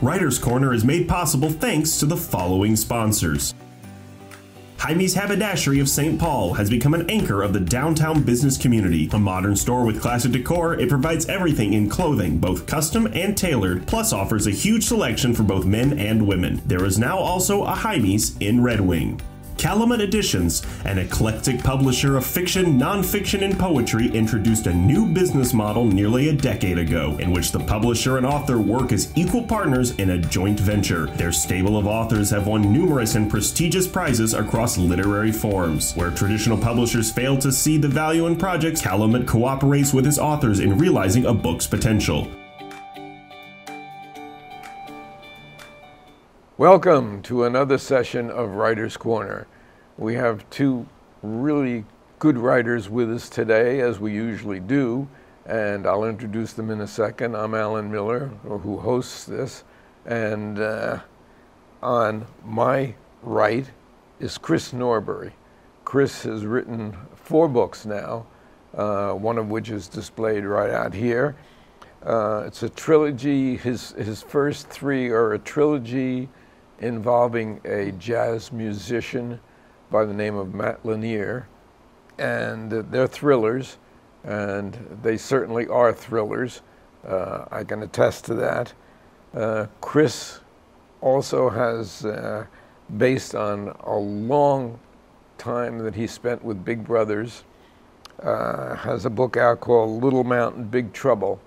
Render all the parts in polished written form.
Writer's Corner is made possible thanks to the following sponsors. Jaime's Haberdashery of St. Paul has become an anchor of the downtown business community. A modern store with classic decor, it provides everything in clothing, both custom and tailored, plus offers a huge selection for both men and women. There is now also a Jaime's in Red Wing. Calumet Editions, an eclectic publisher of fiction, nonfiction, and poetry, introduced a new business model nearly a decade ago, in which the publisher and author work as equal partners in a joint venture. Their stable of authors have won numerous and prestigious prizes across literary forums. Where traditional publishers fail to see the value in projects, Calumet cooperates with his authors in realizing a book's potential. Welcome to another session of Writer's Corner. We have two really good writers with us today, as we usually do, and I'll introduce them in a second. I'm Alan Miller, who hosts this, and on my right is Chris Norbury. Chris has written 4 books now, one of which is displayed right out here. It's a trilogy. His first 3 are a trilogy involving a jazz musician by the name of Matt Lanier, and they're thrillers, and they certainly are thrillers. I can attest to that. Chris also has, based on a long time that he spent with Big Brothers, has a book out called Little Mountain, Big Trouble,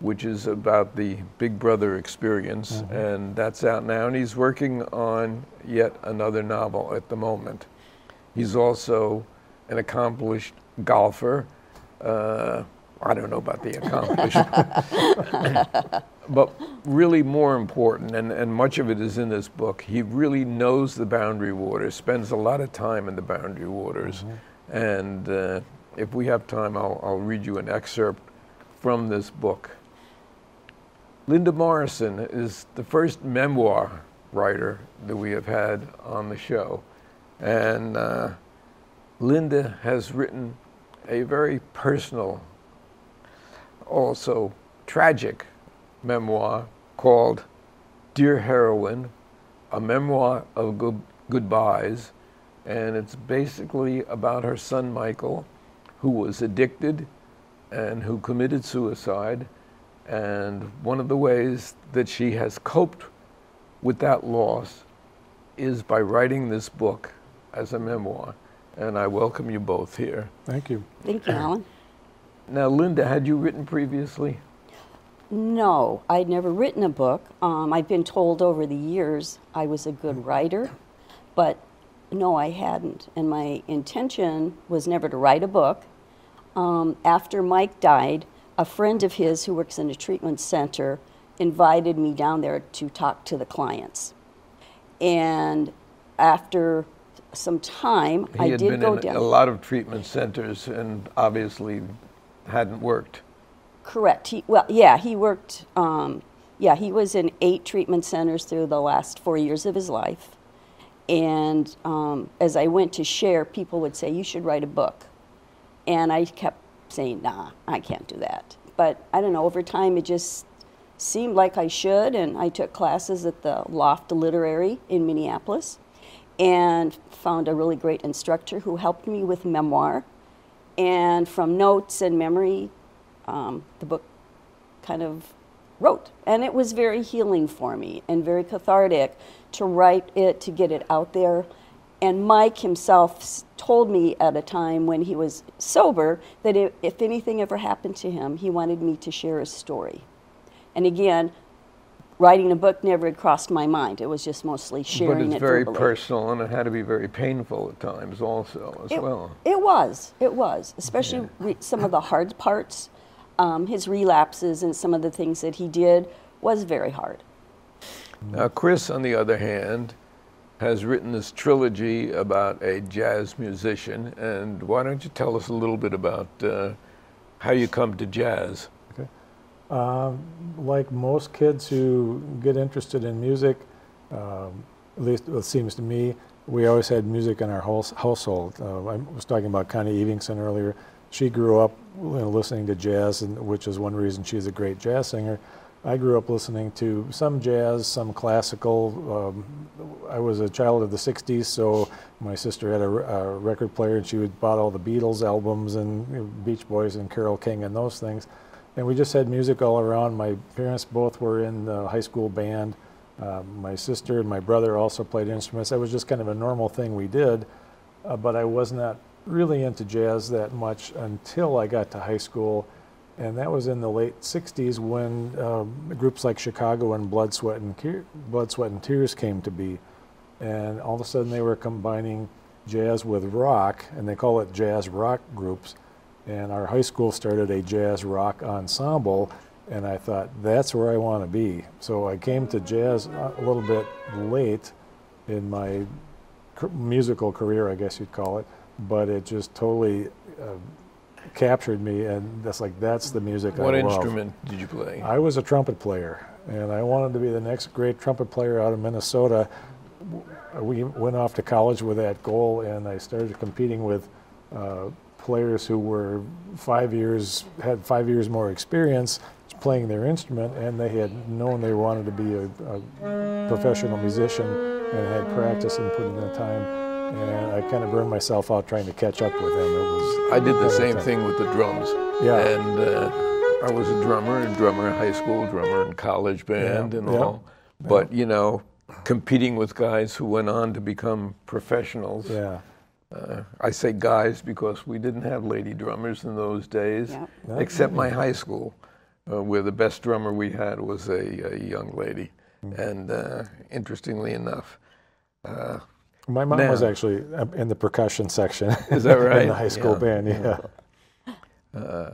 which is about the Big Brother experience, and that's out now, and he's working on yet another novel at the moment. He's also an accomplished golfer. I don't know about the accomplished, but really more important, and much of it is in this book, he really knows the Boundary Waters, spends a lot of time in the Boundary Waters, and if we have time, I'll read you an excerpt from this book. Linda Morrison is the first memoir writer that we have had on the show. And Linda has written a very personal, also tragic memoir called Dear Heroin, a Memoir of Goodbyes. And it's basically about her son, Michael, who was addicted and who committed suicide. And one of the ways that she has coped with that loss is by writing this book as a memoir. And I welcome you both here. Thank you. Thank you, Alan. Now, Linda, had you written previously? No, I'd never written a book. I've been told over the years I was a good writer, but no, I hadn't. And my intention was never to write a book. After Mike died, a friend of his who works in a treatment center invited me down there to talk to the clients. And after some time, I did go down. He had been in a lot of treatment centers and obviously hadn't worked. Correct. He worked, he was in 8 treatment centers through the last 4 years of his life. And as I went to share, people would say, you should write a book. And I kept saying, nah, I can't do that. But I don't know, over time it just seemed like I should, and I took classes at the Loft Literary in Minneapolis and found a really great instructor who helped me with memoir. And from notes and memory, the book kind of wrote. And it was very healing for me and very cathartic to write it, to get it out there. And Mike himself told me at a time when he was sober that if anything ever happened to him, he wanted me to share his story. And again, writing a book never had crossed my mind. It was just mostly sharing it. But it's very personal, and it had to be very painful at times also as well. It was, especially some of the hard parts. His relapses and some of the things that he did was very hard. Now, Chris, on the other hand, has written this trilogy about a jazz musician, and why don't you tell us a little bit about how you come to jazz? Okay. Like most kids who get interested in music, at least it seems to me, we always had music in our household. I was talking about Connie Evingson earlier. She grew up listening to jazz, which is one reason she's a great jazz singer. I grew up listening to some jazz, some classical. I was a child of the 60s, so my sister had a record player, and she would bought all the Beatles albums and Beach Boys and Carole King and those things. And we just had music all around. My parents both were in the high school band. My sister and my brother also played instruments. That was just kind of a normal thing we did, but I was not really into jazz that much until I got to high school. And that was in the late 60s when groups like Chicago and Blood, Sweat, and Tears came to be. And all of a sudden they were combining jazz with rock, and they call it jazz rock groups. And our high school started a jazz rock ensemble, and I thought, that's where I want to be. So I came to jazz a little bit late in my musical career, I guess you'd call it, but it just totally captured me, and that's the music I love. What instrument did you play? I was a trumpet player, and I wanted to be the next great trumpet player out of Minnesota. We went off to college with that goal, and I started competing with players who were had 5 years more experience playing their instrument, and they had known they wanted to be a professional musician and had practiced and put in the time. And I kind of burned myself out trying to catch up with them. I did the same thing with the drums. Yeah. And I was a drummer in high school, drummer in college band and all. But, you know, competing with guys who went on to become professionals. Yeah. I say guys because we didn't have lady drummers in those days, except my high school, where the best drummer we had was a young lady. And interestingly enough, my mom was actually in the percussion section. Is that right? In the high school band, yeah.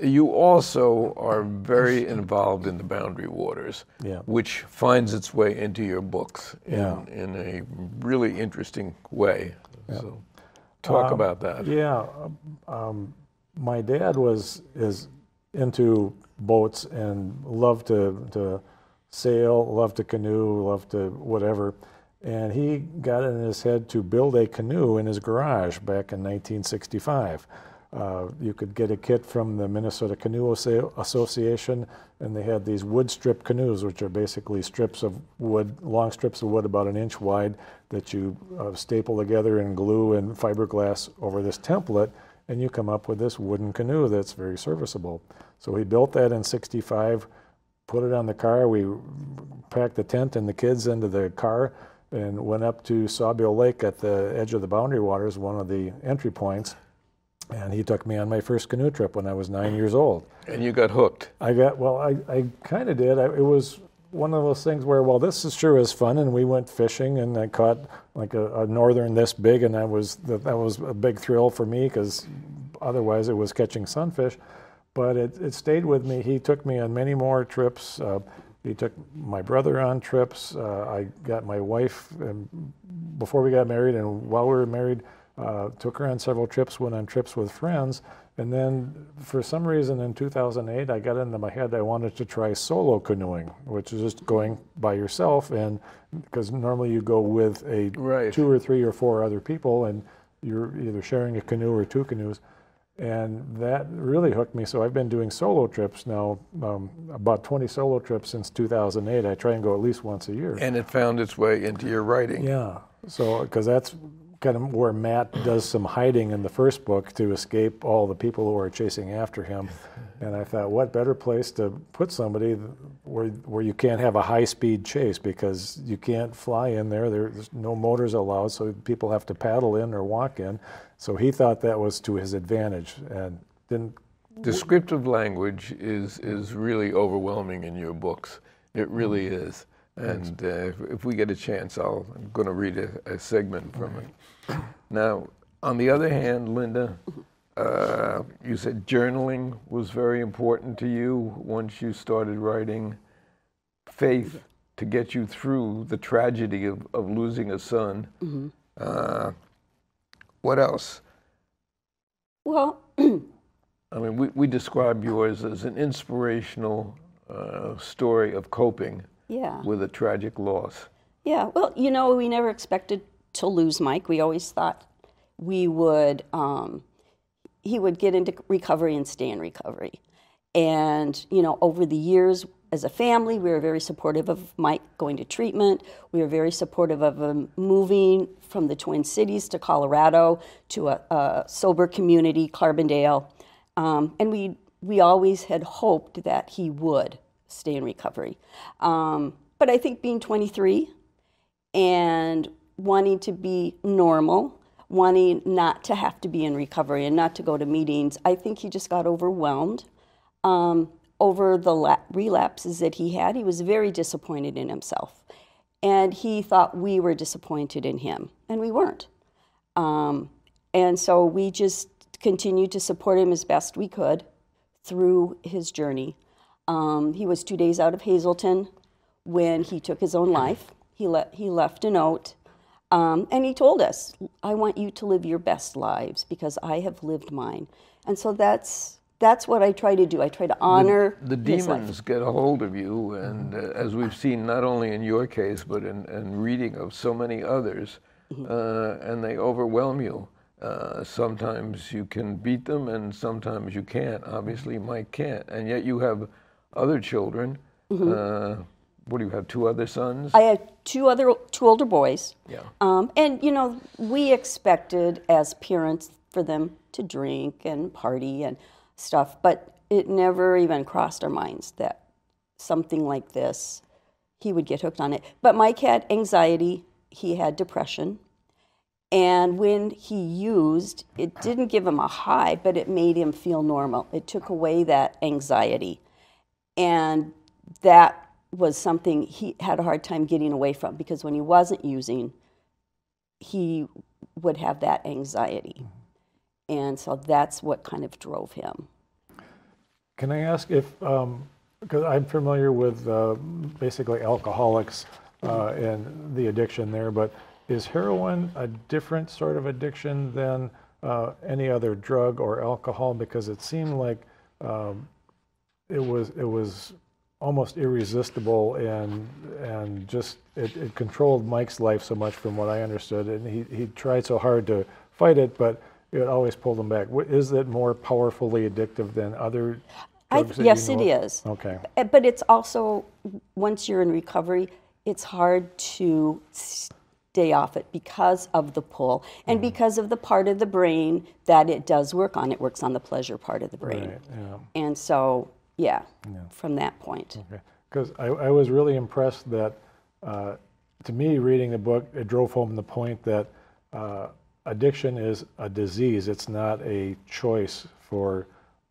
You also are very involved in the Boundary Waters, which finds its way into your books in a really interesting way. Yeah. So talk about that. Yeah. My dad is into boats and loved to sail, loved to canoe, loved to whatever. And he got it in his head to build a canoe in his garage back in 1965. You could get a kit from the Minnesota Canoe Association, and they had these wood strip canoes, which are basically strips of wood, long strips of wood about 1 inch wide that you staple together and glue and fiberglass over this template, and you come up with this wooden canoe that's very serviceable. So he built that in '65, put it on the car. We packed the tent and the kids into the car and went up to Sawbill Lake at the edge of the Boundary Waters, one of the entry points. And he took me on my first canoe trip when I was 9 years old. And you got hooked. I kind of did. It was one of those things where, well, this is sure is fun, and we went fishing, and I caught like a northern this big, and that was a big thrill for me because otherwise it was catching sunfish. But it stayed with me. He took me on many more trips. He took my brother on trips. I got my wife before we got married, and while we were married, took her on several trips, went on trips with friends. And then for some reason in 2008, I got into my head I wanted to try solo canoeing, which is just going by yourself. And because normally you go with 2 or 3 or 4 other people, and you're either sharing a canoe or 2 canoes. And that really hooked me. So I've been doing solo trips now, about 20 solo trips since 2008. I try and go at least once a year. And it found its way into your writing. Yeah. So, because that's kind of where Matt does some hiding in the first book to escape all the people who are chasing after him. And I thought, what better place to put somebody where you can't have a high-speed chase, because you can't fly in there. There's no motors allowed, so people have to paddle in or walk in. So he thought that was to his advantage, and didn't. Descriptive language is really overwhelming in your books. It really is. And if we get a chance, I'm going to read a segment from it. Now, on the other hand, Linda, you said journaling was very important to you once you started writing. Faith to get you through the tragedy of losing a son. Mm-hmm. What else? Well, I mean, we describe yours as an inspirational story of coping. Yeah. With a tragic loss. Yeah, well, you know, we never expected to lose Mike. We always thought we would, he would get into recovery and stay in recovery. And, you know, over the years, as a family, we were very supportive of Mike going to treatment. We were very supportive of him moving from the Twin Cities to Colorado to a sober community, Carbondale. And we always had hoped that he would stay in recovery. But I think being 23 and wanting to be normal, wanting not to have to be in recovery and not to go to meetings, I think he just got overwhelmed. Over the relapses that he had, he was very disappointed in himself. And he thought we were disappointed in him, and we weren't. And so we just continued to support him as best we could through his journey. He was 2 days out of Hazleton when he took his own life. He left a note, and he told us, "I want you to live your best lives because I have lived mine." And so that's what I try to do. I try to honor the demons get a hold of you, and as we've seen not only in your case but in reading of so many others, and they overwhelm you. Sometimes you can beat them, and sometimes you can't. Obviously, Mike can't, and yet you have other children. What do you have? 2 other sons? I have two older boys. Yeah. And you know, we expected as parents for them to drink and party and stuff, but it never even crossed our minds that something like this, he would get hooked on it. But Mike had anxiety, he had depression, and when he used, it didn't give him a high, but it made him feel normal. It took away that anxiety, and that was something he had a hard time getting away from, because when he wasn't using, he would have that anxiety. And so that's what kind of drove him. Can I ask if, because I'm familiar with basically alcoholics and the addiction there, but is heroin a different sort of addiction than any other drug or alcohol? Because it seemed like it was almost irresistible, and just it controlled Mike's life so much from what I understood, and he tried so hard to fight it, but it always pulled him back. Is it more powerfully addictive than other drugs? Yes, it is. Okay. But it's also, once you're in recovery, it's hard to stay off it because of the pull and because of the part of the brain that it does work on. It works on the pleasure part of the brain. Right, yeah. And so, yeah, from that point. Okay. Because I was really impressed that, to me, reading the book, it drove home the point that addiction is a disease. It's not a choice for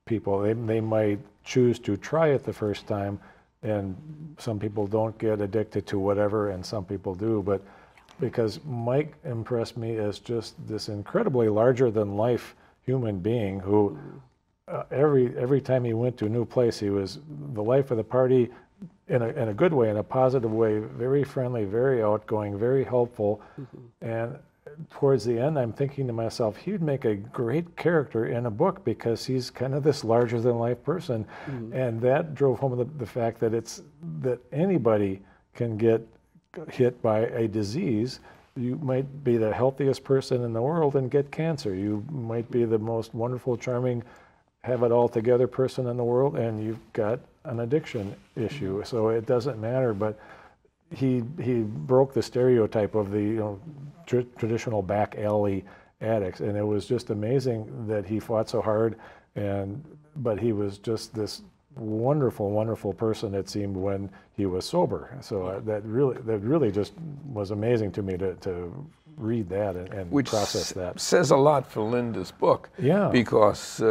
people. They might choose to try it the first time, and some people don't get addicted to whatever, and some people do. But because Mike impressed me as just this incredibly larger-than-life human being who every time he went to a new place, he was the life of the party in a good way, in a positive way, very friendly, very outgoing, very helpful. And towards the end, I'm thinking to myself, he'd make a great character in a book because he's kind of this larger-than-life person. And that drove home the fact that that anybody can get hit by a disease. You might be the healthiest person in the world and get cancer. You might be the most wonderful, charming, have it all together person in the world, and you've got an addiction issue. So it doesn't matter. But he broke the stereotype of the traditional back alley addicts, and it was just amazing that he fought so hard. But he was just this wonderful, wonderful person, it seemed, when he was sober. So that really just was amazing to me to read that and process that. Which says a lot for Linda's book. Yeah. Because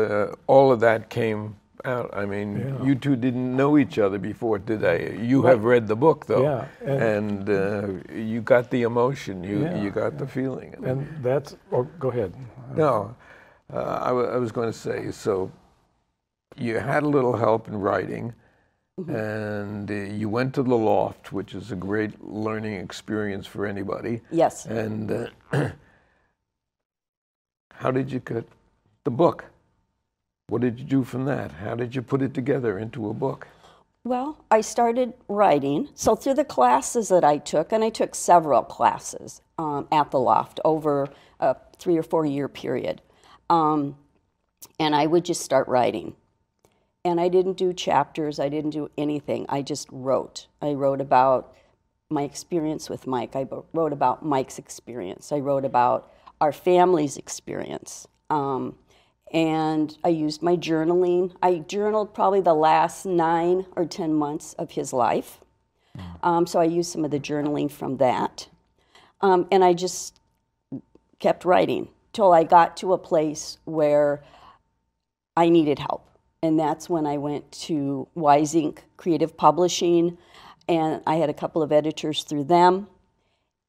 all of that came out. I mean, you two didn't know each other before today. You have read the book, though. Yeah. And you got the emotion. You got the feeling. And that's, go ahead. No, I was going to say, so you had a little help in writing, and you went to the loft, which is a great learning experience for anybody. Yes. And how did you get the book? What did you do from that? How did you put it together into a book? Well, I started writing. So through the classes that I took, and I took several classes at the loft over a 3 or 4 year period, and I would just start writing. And I didn't do chapters, I didn't do anything. I just wrote. I wrote about my experience with Mike. I wrote about Mike's experience. I wrote about our family's experience. And I used my journaling. I journaled probably the last 9 or 10 months of his life. So I used some of the journaling from that. And I just kept writing till I got to a place where I needed help. And that's when I went to Wise Inc. Creative Publishing, and I had a couple of editors through them,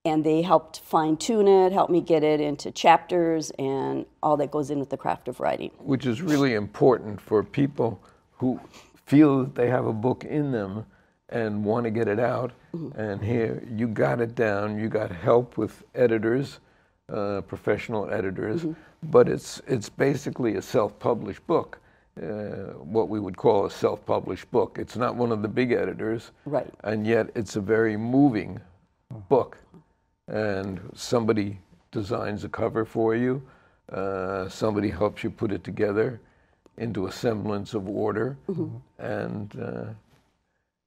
and they helped fine-tune it, helped me get it into chapters and all that goes in with the craft of writing. Which is really important for people who feel that they have a book in them and want to get it out. And here, you got it down, you got help with editors, professional editors, but it's basically a self-published book. What we would call a self-published book. It's not one of the big editors, right? And yet it's a very moving book. And somebody designs a cover for you, somebody helps you put it together into a semblance of order. And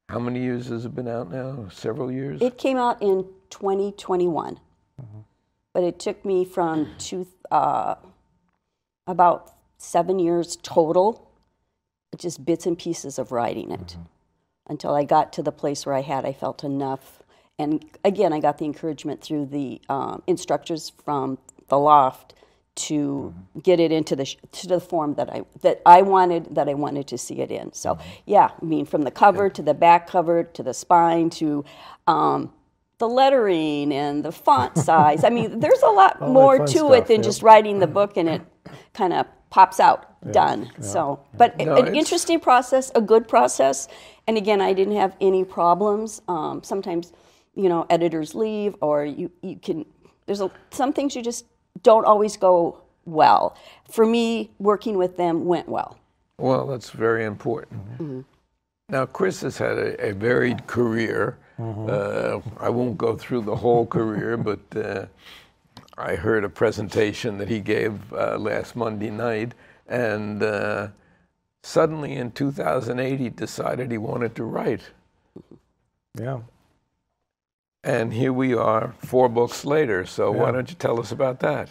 how many years has it been out now? Several years? It came out in 2021, but it took me from about 7 years total, just bits and pieces of writing it, until I got to the place where I felt enough. And again, I got the encouragement through the instructors from the loft to get it into the form that I wanted to see it in. So yeah, I mean, from the cover to the back cover to the spine to the lettering and the font size. I mean, there's a lot more to it than just writing the book and it kind of pops out, done. So, but an interesting process, a good process. And again, I didn't have any problems. Sometimes, editors leave, or you can, some things you just don't always go well. For me, working with them went well. Well, that's very important. Now, Chris has had a varied career. I won't go through the whole career, but I heard a presentation that he gave last Monday night, and suddenly in 2008 he decided he wanted to write. Yeah. And here we are 4 books later, so why don't you tell us about that?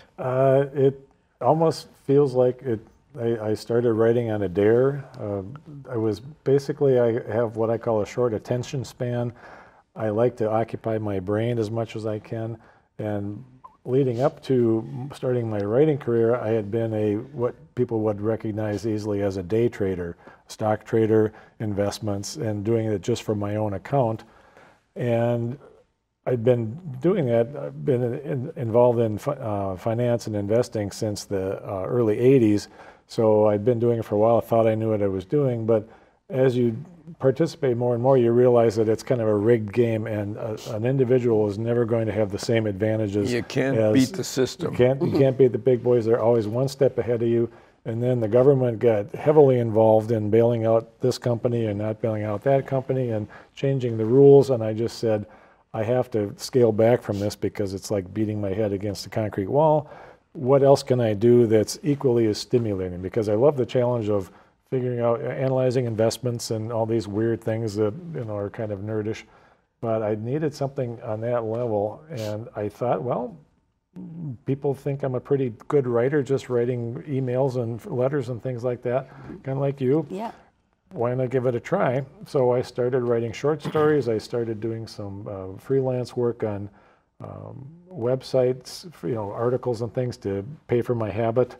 It almost feels like I started writing on a dare. I have what I call a short attention span. I like to occupy my brain as much as I can, and leading up to starting my writing career, I had been what people would recognize easily as a day trader, stock trader, investments, and doing it just for my own account. And I'd been doing that. I've been involved in finance and investing since the early 80s, so I'd been doing it for a while. I thought I knew what I was doing, but as you participate more and more, you realize that it's kind of a rigged game, and an individual is never going to have the same advantages. You can't beat the system. You can't beat the big boys. They're always one step ahead of you. And then the government got heavily involved in bailing out this company and not bailing out that company and changing the rules. And I just said, I have to scale back from this because it's like beating my head against a concrete wall. What else can I do that's equally as stimulating? Because I love the challenge of figuring out, analyzing investments and all these weird things that are kind of nerdish. But I needed something on that level, and I thought, well, people think I'm a pretty good writer, just writing emails and letters and things like that, kind of like you. Yeah. Why not give it a try? So I started writing short stories. I started doing some freelance work on websites, articles and things to pay for my habit.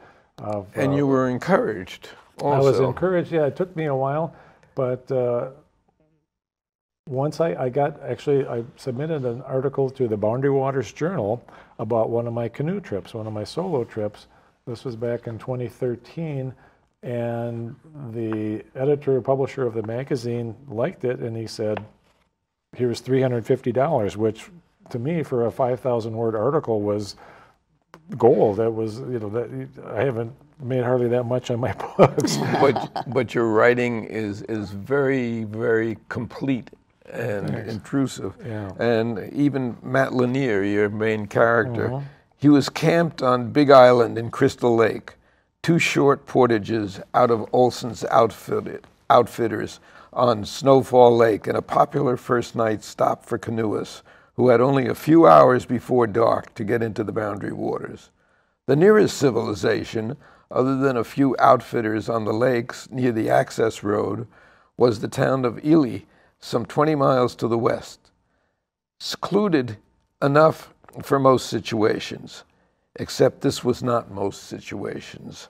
And you were encouraged also. I was encouraged, yeah. It took me a while, but once I submitted an article to the Boundary Waters Journal about one of my canoe trips, one of my solo trips. This was back in 2013, and the editor, publisher of the magazine liked it, and he said, here's $350, which to me, for a 5,000-word article, was gold. That was, I haven't made hardly that much on my books. But your writing is very, very complete and intrusive. Yeah. And even Matt Lanier, your main character, he was camped on Big Island in Crystal Lake, 2 short portages out of Olson's outfit outfitters on Snowfall Lake and a popular first night stop for canoeists who had only a few hours before dark to get into the Boundary Waters. The nearest civilization, other than a few outfitters on the lakes near the access road, was the town of Ely, some 20 miles to the west. Secluded enough for most situations, except this was not most situations.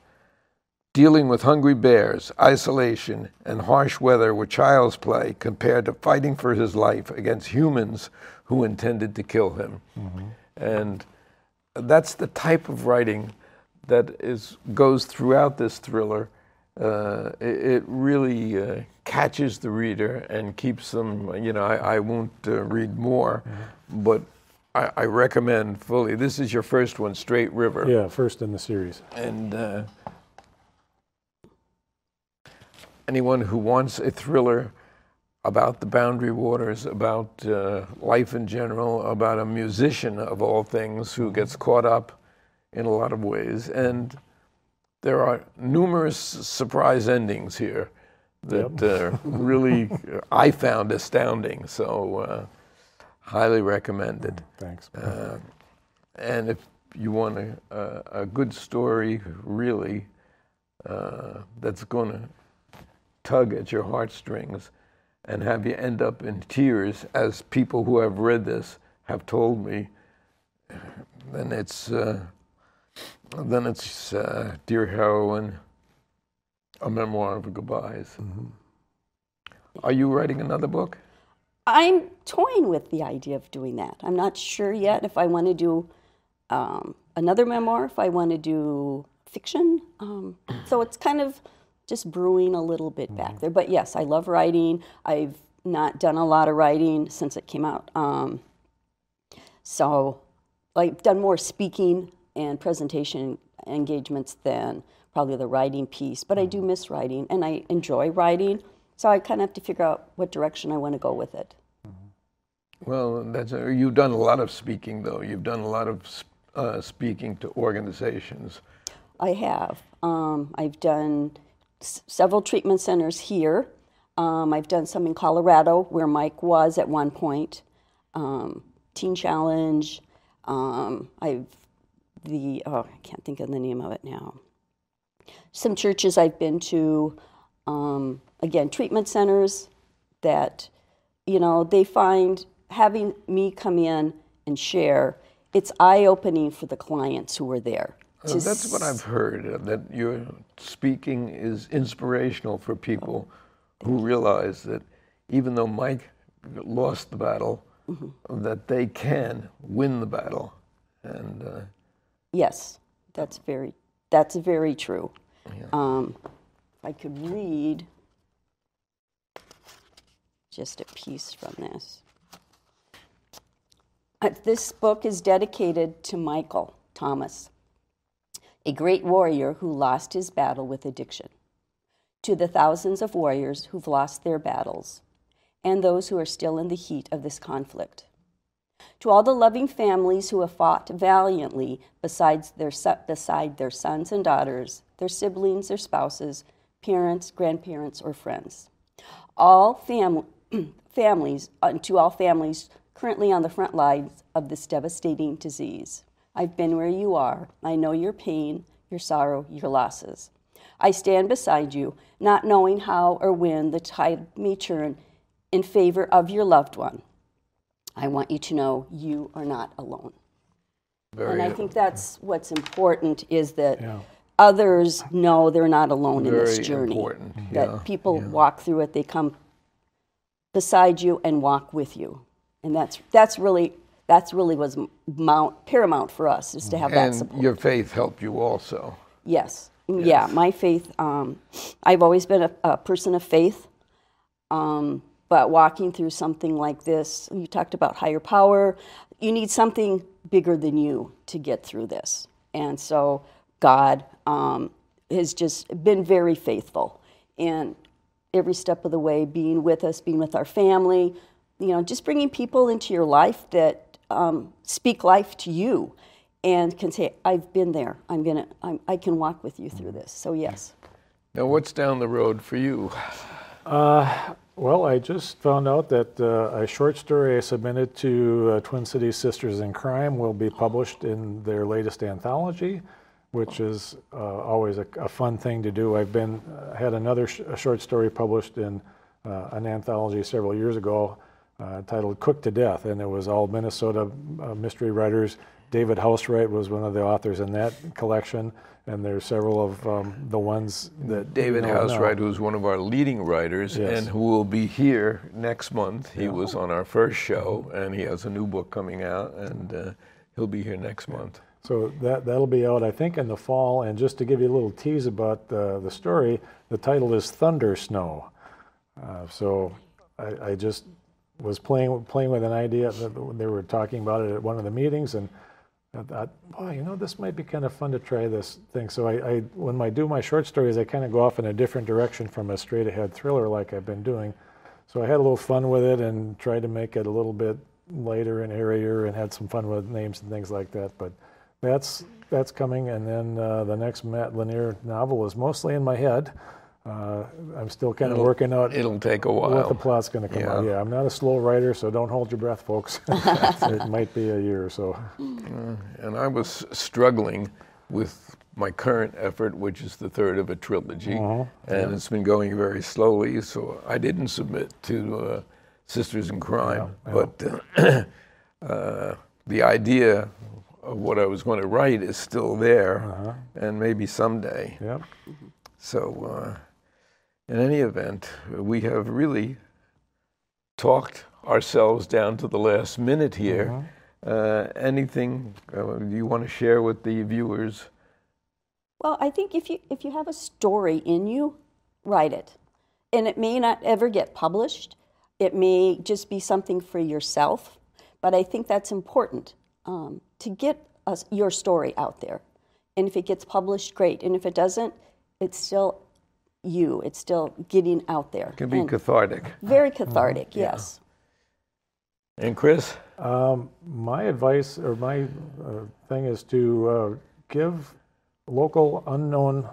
Dealing with hungry bears, isolation, and harsh weather were child's play compared to fighting for his life against humans who intended to kill him. Mm-hmm. And that's the type of writing that goes throughout this thriller. It really catches the reader and keeps them, I won't read more, mm-hmm. but I recommend fully. This is your first one, Straight River. Yeah, first in the series. And anyone who wants a thriller about the Boundary Waters, about life in general, about a musician of all things who gets caught up in a lot of ways. And there are numerous surprise endings here that really I found astounding. So highly recommended. Thanks. And if you want a good story, really, that's going to tug at your heartstrings and have you end up in tears, as people who have read this have told me, then it's Dear Heroin, A Memoir of Goodbyes. Mm-hmm. Are you writing another book? I'm toying with the idea of doing that. I'm not sure yet if I want to do another memoir, if I want to do fiction. So it's kind of just brewing a little bit back there. But yes, I love writing. I've not done a lot of writing since it came out. So I've done more speaking and presentation engagements than probably the writing piece. But I do miss writing, and I enjoy writing. So I kind of have to figure out what direction I want to go with it. Well, you've done a lot of speaking, though. You've done a lot of speaking to organizations. I have. I've done several treatment centers here. I've done some in Colorado, where Mike was at one point. Teen Challenge. I can't think of the name of it now. Some churches I've been to. Again, treatment centers that, they find having me come in and share, it's eye-opening for the clients who are there. That's what I've heard, that your speaking is inspirational for people who realize that even though Mike lost the battle, mm-hmm. that they can win the battle. And yes, that's very true. Yeah. If I could read just a piece from this. This book is dedicated to Michael Thomas, a great warrior who lost his battle with addiction. To the thousands of warriors who've lost their battles, and those who are still in the heat of this conflict. To all the loving families who have fought valiantly beside their sons and daughters, their siblings, their spouses, parents, grandparents, or friends. All families, to all families currently on the front lines of this devastating disease. I've been where you are. I know your pain, your sorrow, your losses. I stand beside you, not knowing how or when the tide may turn in favor of your loved one. I want you to know you are not alone. And I think that's what's important, is that others know they're not alone in this journey. Important. That people walk through it, they come beside you and walk with you. And that's really was paramount for us, is to have that support. And your faith helped you also. Yes. Yeah, my faith, I've always been a person of faith, but walking through something like this, you talked about higher power, you need something bigger than you to get through this. And so God has just been very faithful, and every step of the way, being with us, being with our family, just bringing people into your life that speak life to you and can say, I've been there. I can walk with you through this. So yes. Now, what's down the road for you? Well, I just found out that a short story I submitted to Twin Cities Sisters in Crime will be published in their latest anthology, which is always a fun thing to do. I've had another short story published in an anthology several years ago titled Cooked to Death, and it was all Minnesota mystery writers. David Housewright was one of the authors in that collection, and there's several of the ones that David Housewright, who's one of our leading writers, yes, and who will be here next month. He was on our first show, and he has a new book coming out, and he'll be here next month. So that'll be out, I think, in the fall. And just to give you a little tease about the story, the title is Thunder Snow. So I just was playing with an idea that they were talking about it at one of the meetings, and I thought, boy, you know, this might be kind of fun to try this thing. So when I do my short stories, I kind of go off in a different direction from a straight-ahead thriller like I've been doing. So I had a little fun with it and tried to make it a little bit lighter and airier, and had some fun with names and things like that. But that's coming, and then the next Matt Lanier novel is mostly in my head. I'm still kind of working out. It'll take a while. What the plot's going to come out. Yeah, I'm not a slow writer, so don't hold your breath, folks. It might be a year or so. And I was struggling with my current effort, which is the third of a trilogy, and it's been going very slowly. So I didn't submit to Sisters in Crime, but the idea of what I was going to write is still there, and maybe someday. Yep. So. In any event, we have really talked ourselves down to the last minute here. Anything you want to share with the viewers? Well, I think if you have a story in you, write it. And it may not ever get published. It may just be something for yourself. But I think that's important, to get your story out there. And if it gets published, great. And if it doesn't, it's still it's still getting out there. It can be cathartic. Very cathartic, yes. And Chris? My advice, or my thing, is to give local, unknown,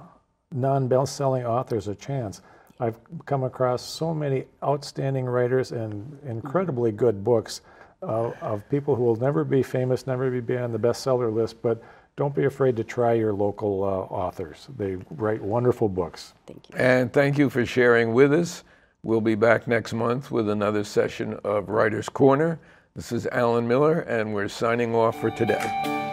non-best-selling authors a chance. I've come across so many outstanding writers and incredibly good books of people who will never be famous, never be on the bestseller list, but don't be afraid to try your local authors. They write wonderful books. Thank you. And thank you for sharing with us. We'll be back next month with another session of Writer's Corner. This is Alan Miller, and we're signing off for today.